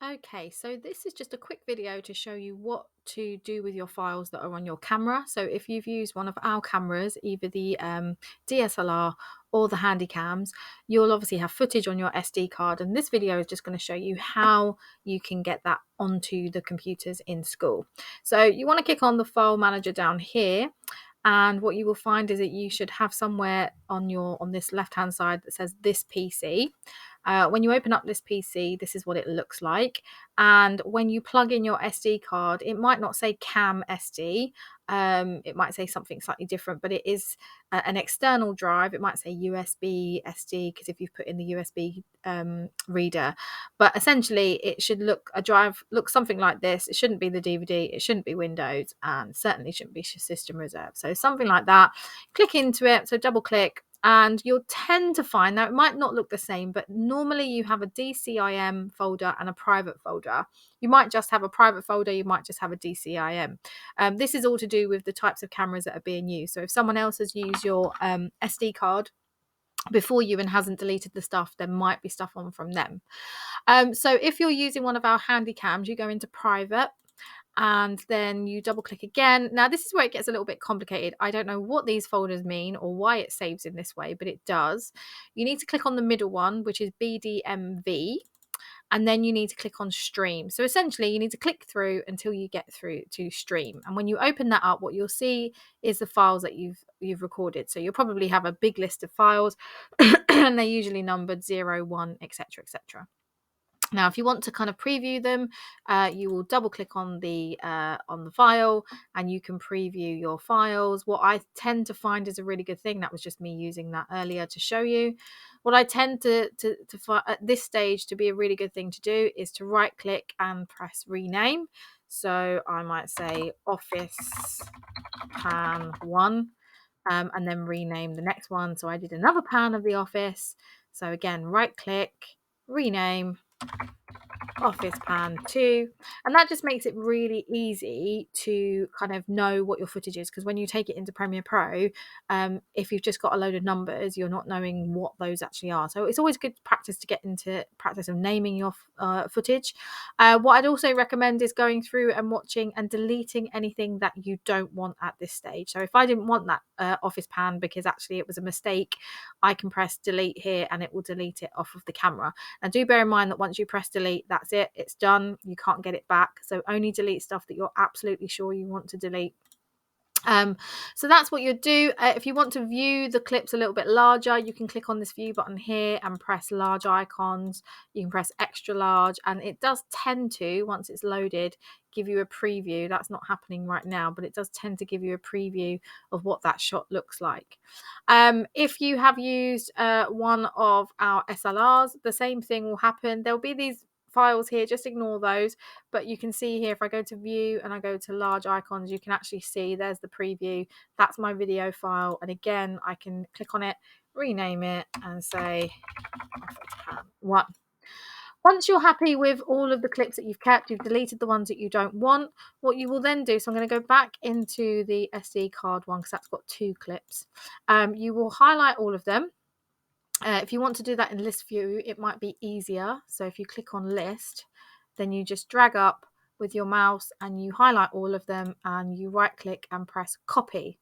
Okay, so this is just a quick video to show you what to do with your files that are on your camera. So if you've used one of our cameras, either the DSLR or the Handycams, you'll obviously have footage on your SD card. And this video is just going to show you how you can get that onto the computers in school. So you want to click on the file manager down here. And what you will find is that you should have somewhere on this left hand side that says this PC. When you open up this PC, this is what it looks like. And when you plug in your SD card, it might not say CAM SD. It might say something slightly different, but it is an external drive. It might say USB SD because if you've put in the USB reader, but essentially it should look a drive looks something like this. It shouldn't be the DVD. It shouldn't be Windows, and certainly shouldn't be system reserve. So something like that. Click into it. So double click and you'll tend to find, now it might not look the same, but normally you have a DCIM folder and a private folder. You might just have a private folder, you might just have a DCIM. This is all to do with the types of cameras that are being used. So if someone else has used your SD card before you and hasn't deleted the stuff, there might be stuff on from them. So if you're using one of our Handycams, you go into private and then you double click again. Now this is where it gets a little bit complicated. I don't know what these folders mean or why it saves in this way, but it does. You need to click on the middle one, which is BDMV, and then you need to click on stream. So essentially you need to click through until you get through to stream, and when you open that up, what you'll see is the files that you've recorded. So you'll probably have a big list of files and they're usually numbered 0, 1, etc, etc. Now, if you want to kind of preview them, you will double click on the file and you can preview your files. What I tend to find is a really good thing, that was just me using that earlier to show you. What I tend to find at this stage to be a really good thing to do is to right click and press rename. So I might say Office Pan 1 and then rename the next one. So I did another pan of the office. So again, right click, rename, Office Pan 2, and that just makes it really easy to kind of know what your footage is, because when you take it into Premiere Pro, if you've just got a load of numbers, you're not knowing what those actually are. So it's always good practice to get into practice of naming your footage. What I'd also recommend is going through and watching and deleting anything that you don't want at this stage. So if I didn't want that Office Pan because actually it was a mistake, I can press delete here and it will delete it off of the camera. And do bear in mind that once you press delete, that's it, it's done, you can't get it back. So only delete stuff that you're absolutely sure you want to delete. So that's what you do. If you want to view the clips a little bit larger, you can click on this view button here and press large icons. You can press extra large, and it does tend to, once it's loaded, give you a preview. That's not happening right now, but it does tend to give you a preview of what that shot looks like. If you have used one of our SLRs, the same thing will happen. There'll be these files here, just ignore those, but you can see here, if I go to view and I go to large icons, you can actually see there's the preview. That's my video file, and again I can click on it, rename it and say one. Once you're happy with all of the clips that you've kept, you've deleted the ones that you don't want, what you will then do, so I'm going to go back into the SD card one because that's got 2 clips. You will highlight all of them. If you want to do that in list view, it might be easier. So if you click on list, then you just drag up with your mouse and you highlight all of them and you right click and press copy.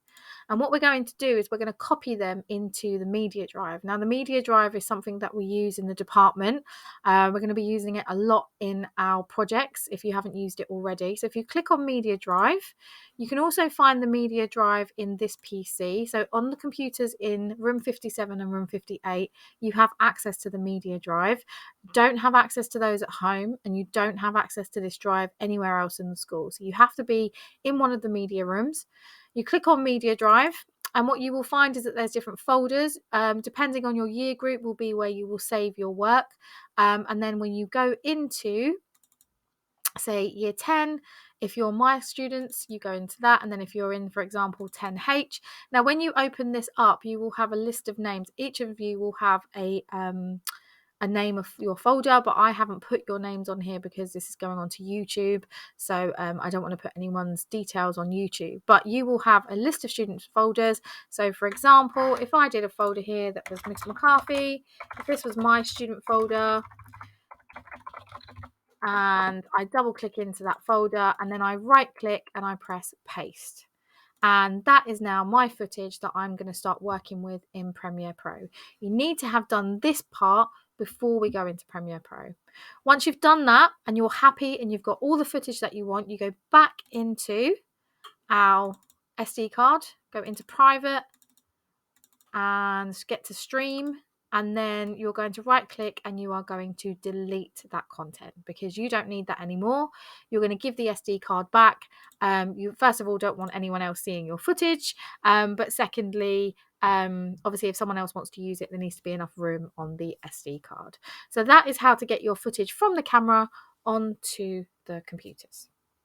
And what we're going to do is we're going to copy them into the media drive. Now, the media drive is something that we use in the department. We're going to be using it a lot in our projects if you haven't used it already. So if you click on media drive, you can also find the media drive in this PC. So on the computers in room 57 and room 58, you have access to the media drive. Don't have access to those at home, and you don't have access to this drive anywhere else in the school. So you have to be in one of the media rooms. You click on media drive, and what you will find is that there's different folders. Depending on your year group will be where you will save your work. And then when you go into, say, year 10, if you're my students, you go into that. And then if you're in, for example, 10H, now when you open this up, you will have a list of names. Each of you will have a name of your folder, but I haven't put your names on here because this is going on to YouTube. So I don't want to put anyone's details on YouTube, but you will have a list of students' folders. So for example, if I did a folder here that was Mr. McCarthy, if this was my student folder, and I double click into that folder, and then I right click and I press paste. And that is now my footage that I'm going to start working with in Premiere Pro. You need to have done this part before we go into Premiere Pro. Once you've done that and you're happy and you've got all the footage that you want, you go back into our SD card, go into private and get to stream, and then you're going to right click and you are going to delete that content because you don't need that anymore. You're going to give the SD card back. You first of all don't want anyone else seeing your footage, but secondly, obviously if someone else wants to use it, there needs to be enough room on the SD card. So that is how to get your footage from the camera onto the computers.